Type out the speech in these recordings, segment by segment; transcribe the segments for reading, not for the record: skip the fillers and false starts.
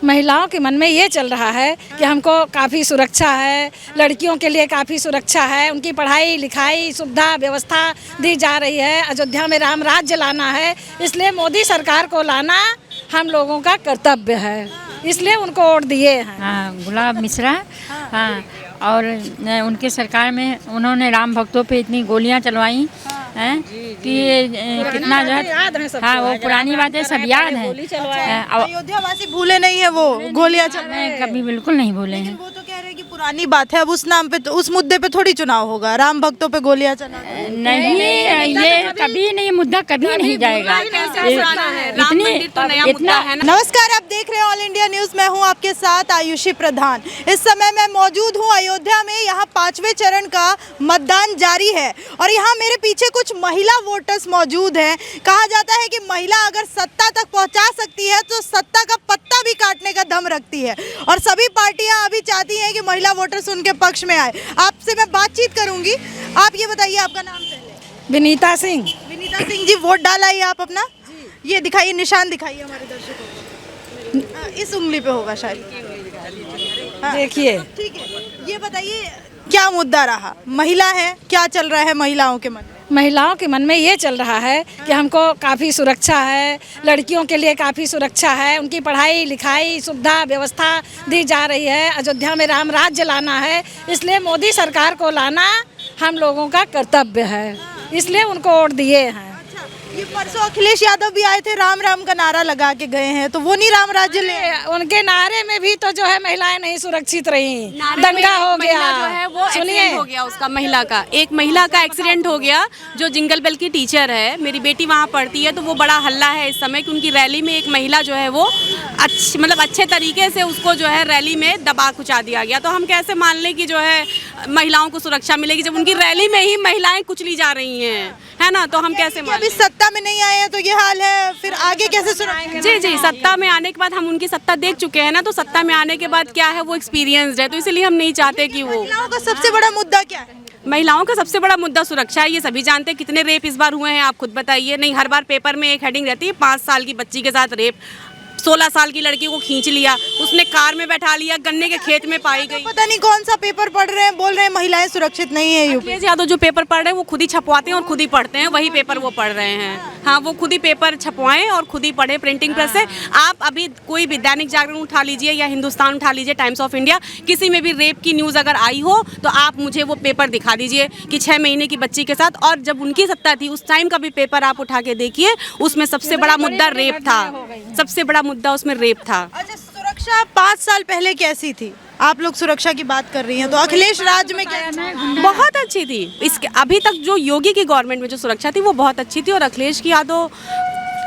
महिलाओं के मन में ये चल रहा है कि हमको काफ़ी सुरक्षा है, लड़कियों के लिए काफ़ी सुरक्षा है, उनकी पढ़ाई लिखाई सुविधा व्यवस्था दी जा रही है, अयोध्या में राम राज्य लाना है, इसलिए मोदी सरकार को लाना हम लोगों का कर्तव्य है, इसलिए उनको वोट दिए हैं। हाँ, गुलाब मिश्रा। हाँ, और उनके सरकार में उन्होंने राम भक्तों पे इतनी गोलियां चलवाई हैं कि कितना जो है। हाँ, वो पुरानी बातें सब याद हैं। अयोध्या वासी भूले नहीं है वो गोलियां चलने कभी बिल्कुल नहीं भूले हैं। वो तो कह रहे हैं कि पुरानी बात है, अब उस नाम पे उस मुद्दे पे थोड़ी चुनाव होगा। राम भक्तों पे गोलियां चला नहीं, ये कभी नहीं, मुद्दा कभी नहीं जाएगा। इतना नमस्कार, आप देख रहे हैं ऑल इंडिया न्यूज। मैं हूं आपके साथ आयुषी प्रधान। इस समय मैं मौजूद हूं अयोध्या में। यहां 5वें चरण का मतदान जारी है और यहां मेरे पीछे कुछ महिला वोटर्स मौजूद हैं। कहा जाता है कि महिला अगर सत्ता तक पहुंचा सकती है तो सत्ता का पत्ता भी काटने का दम रखती है और सभी पार्टियां अभी चाहती हैं कि महिला वोटर्स उनके पक्ष में आए। आपसे मैं बातचीत करूंगी। आप ये बताइए, आपका नाम पहले। विनीता सिंह। विनीता सिंह जी, वोट डाला है आप अपना? ये दिखाइए, निशान दिखाइए हमारे दर्शकों को। इस उंगली पे होगा शायद। हाँ, देखिए, ठीक है। ये बताइए क्या मुद्दा रहा, महिला है, क्या चल रहा है महिलाओं के मन में? महिलाओं के मन में ये चल रहा है कि हमको काफ़ी सुरक्षा है, लड़कियों के लिए काफ़ी सुरक्षा है, उनकी पढ़ाई लिखाई सुविधा व्यवस्था दी जा रही है, अयोध्या में राम राज्य लाना है, इसलिए मोदी सरकार को लाना हम लोगों का कर्तव्य है, इसलिए उनको वोट दिए हैं। ये परसों अखिलेश यादव भी आए थे, राम राम का नारा लगा के गए हैं, तो वो नहीं राम राज्य ले? उनके नारे में भी तो जो है महिलाएं नहीं सुरक्षित रही, दंगा हो गया जो है वो एक्सीडेंट हो गया उसका, महिला का, एक महिला का एक्सीडेंट हो गया जो जिंगल बेल की टीचर है। मेरी बेटी वहाँ पढ़ती है, तो वो बड़ा हल्ला है इस समय कि उनकी रैली में एक महिला जो है वो अच्छे तरीके से उसको जो है रैली में दबा कुचा दिया गया। तो हम कैसे मान लें कि जो है महिलाओं को सुरक्षा मिलेगी जब उनकी रैली में ही महिलाएं कुचली जा रही हैं, है ना? तो हम कैसे मान? अभी सत्ता में नहीं आए हैं तो ये हाल है, फिर आगे कैसे सुरक्षा? जी, सत्ता में आने के बाद हम उनकी सत्ता देख चुके हैं ना, तो सत्ता में आने के बाद क्या है, वो एक्सपीरियंस्ड है, तो इसलिए हम नहीं चाहते कि वो। महिलाओं का सबसे बड़ा मुद्दा क्या है? महिलाओं का सबसे बड़ा मुद्दा सुरक्षा है, ये सभी जानते हैं। कितने रेप इस बार हुए हैं आप खुद बताइए। नहीं, हर बार पेपर में एक हेडिंग रहती है, 5 साल की बच्ची के साथ रेप, 16 साल की लड़की को खींच लिया, उसने कार में बैठा लिया, गन्ने के खेत में पाई गई। पता नहीं कौन सा पेपर पढ़ रहे हैं, बोल रहे हैं महिलाएं सुरक्षित नहीं है। अखिलेश यादव जो पेपर पढ़ रहे हैं वो खुद ही छपवाते हैं और खुद ही पढ़ते हैं, वही पेपर वो पढ़ रहे हैं। हाँ, वो खुद ही पेपर छपवाएं और खुद ही पढ़े प्रिंटिंग प्रेस से। आप अभी कोई भी दैनिक जागरण उठा लीजिए या हिंदुस्तान उठा लीजिए, टाइम्स ऑफ इंडिया, किसी में भी रेप की न्यूज़ अगर आई हो तो आप मुझे वो पेपर दिखा दीजिए कि 6 महीने की बच्ची के साथ, और जब उनकी सत्ता थी उस टाइम का भी पेपर आप उठा के देखिए, उसमें सबसे बड़ा मुद्दा रेप था, सबसे बड़ा मुद्दा उसमें रेप था। अच्छा, सुरक्षा 5 साल पहले कैसी थी? आप लोग सुरक्षा की बात कर रही हैं, तो अखिलेश राज में क्या? बहुत अच्छी थी। इसके अभी तक जो योगी की गवर्नमेंट में जो सुरक्षा थी वो बहुत अच्छी थी, और अखिलेश की यादव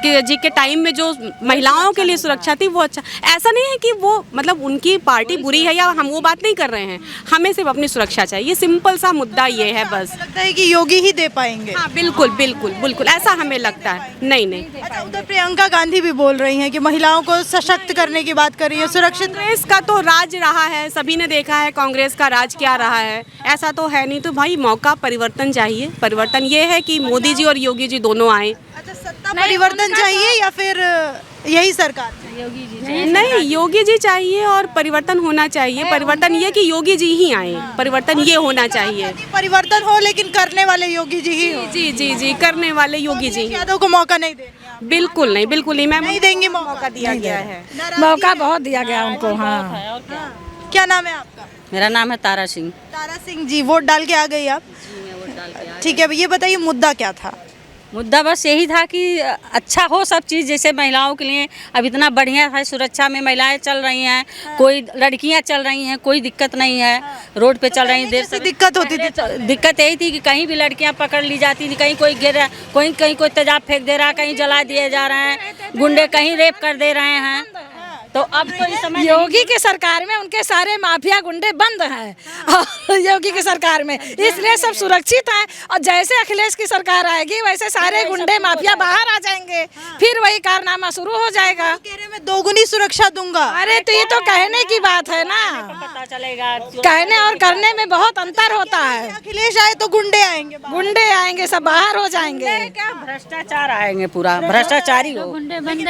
जी के टाइम में जो महिलाओं के लिए सुरक्षा थी वो अच्छा। ऐसा नहीं है कि वो मतलब उनकी पार्टी बुरी है या हम वो बात नहीं कर रहे हैं, हमें सिर्फ अपनी सुरक्षा चाहिए, सिंपल सा मुद्दा ये है बस। लगता है कि योगी ही दे पाएंगे? हाँ, बिल्कुल बिल्कुल बिल्कुल ऐसा हमें लगता है। नहीं। अच्छा, उधर प्रियंका गांधी भी बोल रही हैं कि महिलाओं को सशक्त करने की बात कर रही है, सुरक्षित। कांग्रेस का तो राज रहा है, सभी ने देखा है कांग्रेस का राज क्या रहा है, ऐसा तो है नहीं। तो भाई मौका परिवर्तन चाहिए। परिवर्तन ये है कि मोदी जी और योगी जी दोनों आए। अच्छा, सत्ता परिवर्तन चाहिए या फिर यही सरकार? योगी जी नहीं, योगी जी चाहिए और परिवर्तन होना चाहिए। परिवर्तन ये कि योगी जी ही आए, परिवर्तन ये होना चाहिए। परिवर्तन हो लेकिन करने वाले योगी जी ही हो। जी, करने वाले योगी जी। यादव को मौका नहीं देंगे? बिल्कुल नहीं, मैम नहीं देंगे। मौका दिया गया है, मौका बहुत दिया गया उनको। हाँ, क्या नाम है आपका? मेरा नाम है तारा सिंह। तारा सिंह जी, वोट डाल के आ गई आप? ठीक है, अब ये बताइए मुद्दा क्या था? मुद्दा बस यही था कि अच्छा हो सब चीज़, जैसे महिलाओं के लिए अब इतना बढ़िया है, सुरक्षा में महिलाएं चल रही हैं, कोई लड़कियां चल रही हैं, कोई दिक्कत नहीं है, रोड पे चल रही हैं। देर से दिक्कत होती थी? दिक्कत यही थी कि कहीं भी लड़कियां पकड़ ली जाती थी, कहीं कोई गिर रहा, कहीं कोई तेजाब फेंक दे रहा है, कहीं जला दिए जा रहे हैं, गुंडे कहीं रेप कर दे रहे हैं। तो अब तो इस समय योगी की सरकार में उनके सारे माफिया गुंडे बंद हैं और योगी की सरकार में, इसलिए सब सुरक्षित हैं। और जैसे अखिलेश की सरकार आएगी वैसे सारे गुंडे माफिया बाहर आ जाएंगे, फिर वही कारनामा शुरू हो जाएगा। कह रहे मैं दोगुनी सुरक्षा दूंगा। अरे तो ये तो कहने की बात है ना, पता चलेगा, कहने और करने में बहुत अंतर होता है। अखिलेश आए तो गुंडे आएंगे, गुंडे आएंगे, सब बाहर हो जाएंगे। क्या भ्रष्टाचार आएंगे, पूरा भ्रष्टाचारी हो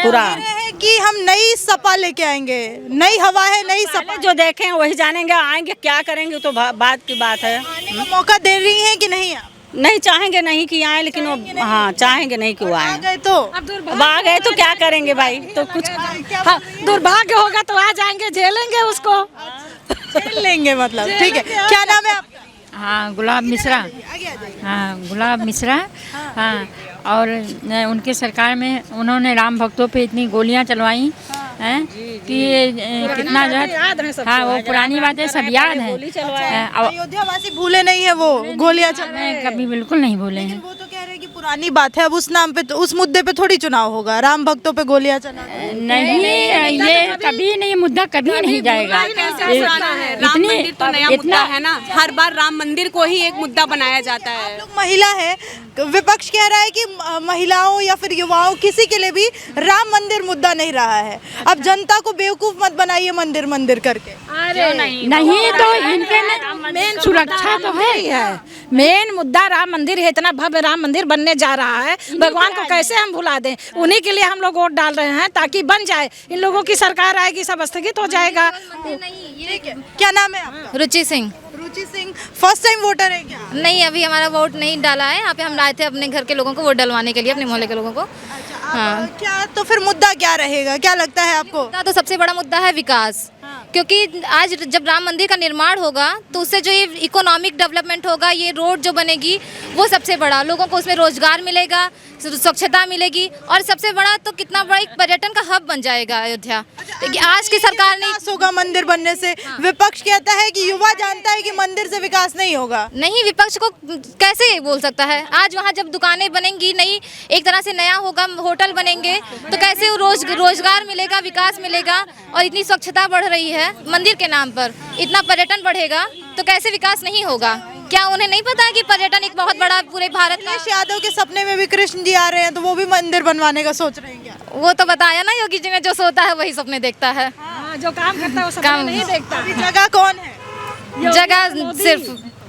पूरा। कि हम नई सपा लेके आएंगे? नई हवा है, नई सपा। जो देखें वही जानेंगे, आएंगे क्या करेंगे तो बात की बात है। आने का मौका दे रही हैं कि नहीं आप? नहीं चाहेंगे नहीं कि आए, लेकिन वो हाँ चाहेंगे नहीं कि वो आ आए। गए तो अब आ गए तो क्या करेंगे भाई, तो कुछ हाँ, दुर्भाग्य होगा तो आ जाएंगे, झेलेंगे उसको। झेल लेंगे मतलब। ठीक है, क्या नाम है आपका? हाँ गुलाब मिश्रा। आगे आ जाइए। हाँ गुलाब मिश्रा। हाँ और उनके सरकार में उन्होंने राम भक्तों पे इतनी गोलियां चलवाई हैं कि कितना जो है, हाँ वो पुरानी बातें सब याद हैं। अयोध्या वासी भूले नहीं है वो गोलियां चल रही मैं कभी बिल्कुल नहीं भूले हैं। वो तो कह रहे हैं कि पुरानी बात है, अब उस नाम पे तो उस मुद्दे पे थोड़ी चुनाव होगा। राम भक्तों पे गोलियां चला नहीं, ये कभी नहीं, मुद्दा कभी नहीं जाएगा। राम मंदिर तो नया मुद्दा है ना, हर बार राम मंदिर को ही एक मुद्दा बनाया जाता है। लोग महिला है, विपक्ष कह रहा है कि महिलाओं या फिर युवाओं किसी के लिए भी राम मंदिर मुद्दा नहीं रहा है। अब जनता को बेवकूफ मत बनाइए मंदिर मंदिर करके। नहीं तो इनके मेन सुरक्षा तो है ही है। मेन मुद्दा राम मंदिर है, इतना भव्य राम मंदिर बनने जा रहा है, भगवान को कैसे हम भुला दें? उन्हीं के लिए हम लोग वोट डाल रहे हैं ताकि बन जाए। इन लोगों की सरकार आएगी, सब स्थगित हो जाएगा। क्या नाम है आपका? रुचि सिंह। रुचि सिंह, फर्स्ट टाइम वोटर है क्या? नहीं, अभी हमारा वोट नहीं डाला है। यहाँ पे हम आए थे अपने घर के लोगों को वोट डलवाने के लिए, अपने मोहल्ले के लोगों को। हाँ। क्या तो फिर मुद्दा क्या रहेगा, क्या लगता है आपको? मुद्दा तो सबसे बड़ा मुद्दा है विकास। क्योंकि आज जब राम मंदिर का निर्माण होगा तो उससे जो ये इकोनॉमिक डेवलपमेंट होगा, ये रोड जो बनेगी वो सबसे बड़ा, लोगों को उसमें रोजगार मिलेगा, स्वच्छता मिलेगी, और सबसे बड़ा तो कितना बड़ा एक पर्यटन का हब बन जाएगा अयोध्या। आज की सरकार ने होगा मंदिर बनने से। विपक्ष कहता है कि युवा जानता है कि मंदिर से विकास नहीं होगा। नहीं, विपक्ष को कैसे ये बोल सकता है? आज वहाँ जब दुकानें बनेंगी, नई एक तरह से नया होगा, होटल बनेंगे, तो कैसे रोजगार मिलेगा, विकास मिलेगा? और इतनी स्वच्छता बढ़ रही है मंदिर के नाम पर, इतना पर्यटन बढ़ेगा, तो कैसे विकास नहीं होगा? क्या उन्हें नहीं पता है कि पर्यटन एक बहुत बड़ा पूरे भारत का? अखिलेश यादव के सपने में भी कृष्ण जी आ रहे हैं, तो वो भी मंदिर बनवाने का सोच रहे हैं क्या? वो तो बताया ना, योगी जी में जो सोता है वही सपने देखता है। जो काम करता है वो सपने नहीं देखता। अभी जगह कौन है? जगह सिर्फ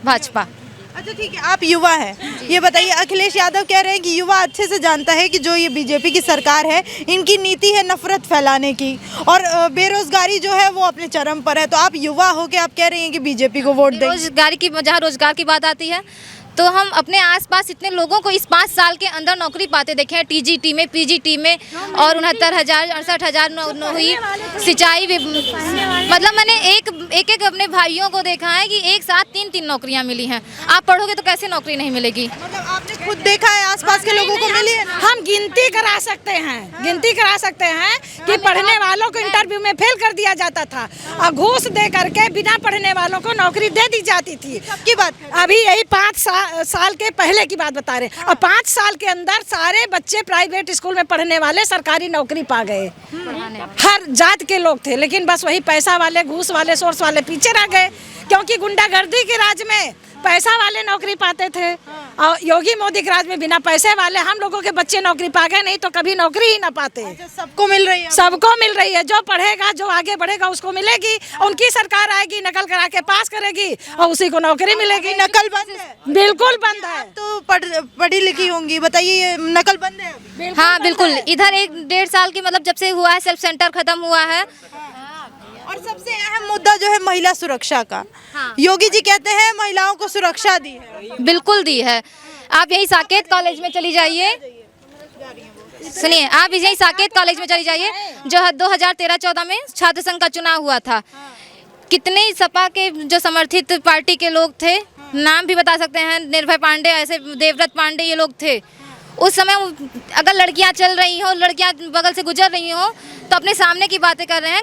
भाजपा। अच्छा ठीक है, आप युवा हैं, ये बताइए, अखिलेश यादव कह रहे हैं कि युवा अच्छे से जानता है कि जो ये बीजेपी की सरकार है, इनकी नीति है नफरत फैलाने की, और बेरोजगारी जो है वो अपने चरम पर है। तो आप युवा हो के आप कह रही हैं कि बीजेपी को वोट दें? रोजगार की, जहाँ रोजगार की बात आती है तो हम अपने आसपास इतने लोगों को इस 5 साल के अंदर नौकरी पाते देखे हैं, टीजीटी में, पीजीटी में, और 69,000 68,000 हुई सिंचाई। मतलब मैंने एक अपने भाइयों को देखा है कि एक साथ 3-3 नौकरियां मिली हैं। आप पढ़ोगे तो कैसे नौकरी नहीं मिलेगी? मतलब आपने खुद देखा है आसपास के लोगों को मिली है? हम गिनती करा सकते हैं कि पढ़ने वालों को इंटरव्यू में फेल कर दिया जाता था और घूस दे करके बिना पढ़ने वालों को नौकरी दे दी जाती थी। सबकी बात अभी यही 5 साल के पहले की बात बता रहे हैं, और 5 साल के अंदर सारे बच्चे प्राइवेट स्कूल में पढ़ने वाले सरकारी नौकरी पा गए। हर जात के लोग थे, लेकिन बस वही पैसा वाले, घूस वाले, सोर्स वाले पीछे रह गए, क्योंकि गुंडागर्दी के राज में पैसा वाले नौकरी पाते थे, और योगी मोदी के राज में बिना पैसे वाले हम लोगों के बच्चे नौकरी पा गए, नहीं तो कभी नौकरी ही ना पाते। सबको मिल रही है? सबको मिल रही है, जो पढ़ेगा, जो आगे बढ़ेगा उसको मिलेगी। उनकी सरकार आएगी, नकल करा के पास करेगी और उसी को नौकरी मिलेगी। नकल बंद है? बिल्कुल बंद है। तो पढ़ी लिखी होंगी, बताइए ये नकल बंद है? हाँ बिल्कुल, इधर 1-1.5 साल की मतलब जब से हुआ है, सेल्फ सेंटर खत्म हुआ है। और सबसे अहम मुद्दा जो है महिला सुरक्षा का, योगी जी कहते हैं महिलाओं को सुरक्षा दी है। बिल्कुल दी है। आप यही साकेत कॉलेज में चली जाइए, सुनिए, आप यही साकेत कॉलेज में चली जाइए, जो 2013-14 में छात्र संघ का चुनाव हुआ था। कितने सपा के जो समर्थित पार्टी के लोग थे, नाम भी बता सकते हैं, निर्भय पांडे, ऐसे देवव्रत पांडे, ये लोग थे। उस समय अगर लड़कियां चल रही हो, लड़कियां बगल से गुजर रही हो, तो अपने सामने की बातें कर रहे हैं,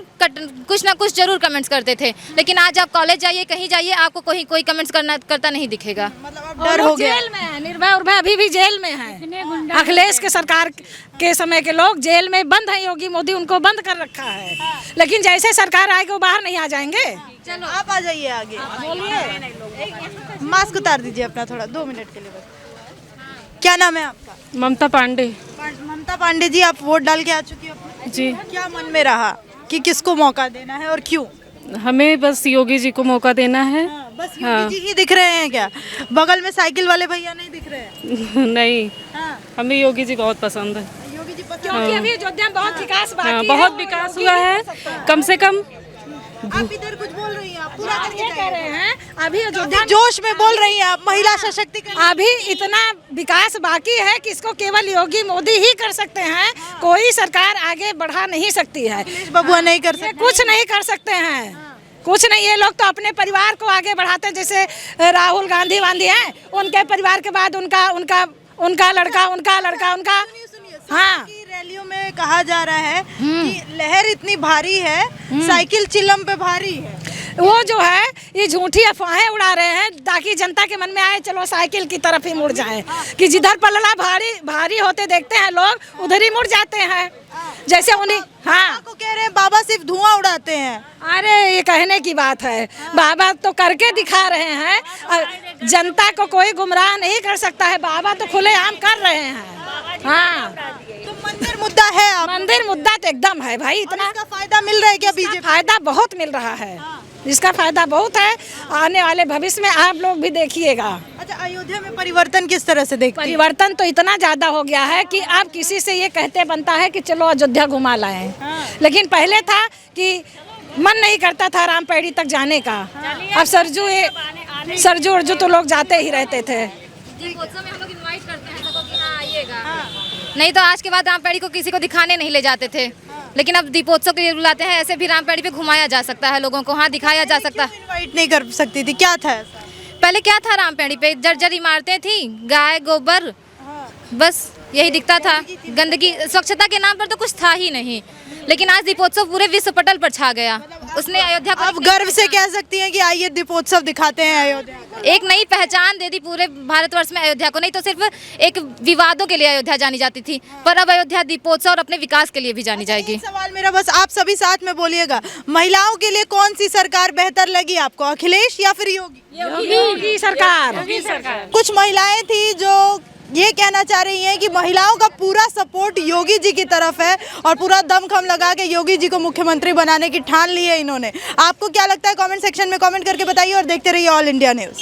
कुछ ना कुछ जरूर कमेंट्स करते थे। लेकिन आज आप कॉलेज जाइए, कहीं जाइए, आपको कोई कमेंट्स करता नहीं दिखेगा। मतलब डर हो गया। जेल में है, निर्भय उर्भय अभी भी जेल में है। अखिलेश के सरकार के समय के लोग जेल में बंद हैं, योगी मोदी उनको बंद कर रखा है। लेकिन जैसे सरकार आएगी वो बाहर नहीं आ जाएंगे। चलो आप आ जाइए आगे, बोलिए। मास्क उतार दीजिए अपना थोड़ा, 2 मिनट के लिए बस। क्या नाम है आपका? ममता पांडे। ममता पांडे जी, आप वोट डाल के आ चुकी हो जी। क्या मन में रहा कि किसको मौका देना है और क्यों? हमें बस योगी जी को मौका देना है। बस योगी जी ही दिख रहे हैं क्या? बगल में साइकिल वाले भैया नहीं दिख रहे हैं? नहीं, हाँ। हमें योगी जी बहुत पसंद है। योगी जी क्योंकि अभी अयोध्या में बहुत विकास बाकी है। बहुत विकास हुआ है, कम से कम। आप इधर कुछ बोल रही हैं, आप पूरा करके ये कह रहे हैं अभी अयोध्या काफी जोश में बोल रही हैं आप, महिला सशक्तिकरण। अभी इतना विकास बाकी है कि इसको केवल योगी मोदी ही कर सकते हैं, कोई सरकार आगे बढ़ा नहीं सकती है। अखिलेश बबुआ नहीं कर ये सकते। कुछ नहीं कर सकते हैं, कुछ नहीं। ये लोग तो अपने परिवार को आगे बढ़ाते हैं, जैसे राहुल गांधी हैं, उनके परिवार के बाद उनका लड़का उनका हाँ। की रैलियों में कहा जा रहा है कि लहर इतनी भारी है, साइकिल चिलम पे भारी है। वो जो है ये झूठी अफवाहें उड़ा रहे हैं ताकि जनता के मन में आए चलो साइकिल की तरफ ही मुड़ जाएं, कि जिधर पलड़ा भारी होते देखते हैं लोग उधर ही मुड़ जाते हैं। जैसे उन्हें हाँ को कह रहे हैं बाबा सिर्फ धुआं उड़ाते हैं। अरे ये कहने की बात है, बाबा तो करके दिखा रहे हैं। जनता को कोई गुमराह नहीं कर सकता है, बाबा तो खुलेआम कर रहे हैं। हाँ तो मंदिर मुद्दा है, आप मंदिर मुद्दा तो एकदम है भाई। इतना इसका फायदा मिल रहा है क्या बीजेपी? फायदा बहुत मिल रहा है, इसका फायदा बहुत है। आने वाले भविष्य में आप लोग भी देखिएगा। अच्छा, अयोध्या में परिवर्तन किस तरह से देखते हैं? परिवर्तन तो इतना ज्यादा हो गया है कि अब किसी से ये कहते बनता है कि चलो अयोध्या घुमा लाएं। लेकिन पहले था कि मन नहीं करता था रामपेड़ी तक जाने का। अब सरजू अर्जू तो लोग जाते ही रहते थे। दीपोत्सव में हम लोग इनवाइट करते हैं सबको कि हाँ आइएगा, नहीं तो आज के बाद रामपेड़ी को किसी को दिखाने नहीं ले जाते थे, लेकिन अब दीपोत्सव के लिए बुलाते हैं। ऐसे भी रामपेड़ी पे घुमाया जा सकता है लोगों को, हाँ दिखाया जा सकता है। इनवाइट नहीं कर सकती थी, क्या था ऐसा? पहले क्या था रामपेड़ी पे? जर्जर इमारतें थी, गाय गोबर, बस यही दिखता था। गंदगी, स्वच्छता के नाम पर तो कुछ था ही नहीं। लेकिन आज दीपोत्सव पूरे विश्व पटल पर छा गया। उसने अयोध्या को आप गर्व से कह सकती हैं कि आइए दीपोत्सव दिखाते हैं अयोध्या। एक नई पहचान दे दी पूरे भारतवर्ष में अयोध्या को। नहीं तो सिर्फ एक विवादों के लिए अयोध्या जानी जाती थी, पर अब अयोध्या दीपोत्सव और अपने विकास के लिए भी जानी जाएगी। एक सवाल मेरा, बस आप सभी साथ में बोलिएगा, महिलाओं के लिए कौन सी सरकार बेहतर लगी आपको, अखिलेश या फिर योगी? योगी सरकार। कुछ महिलाएं थी जो ये कहना चाह रही हैं कि महिलाओं का पूरा सपोर्ट योगी जी की तरफ है और पूरा दमखम लगा के योगी जी को मुख्यमंत्री बनाने की ठान ली है इन्होंने। आपको क्या लगता है? कमेंट सेक्शन में कमेंट करके बताइए और देखते रहिए ऑल इंडिया न्यूज़।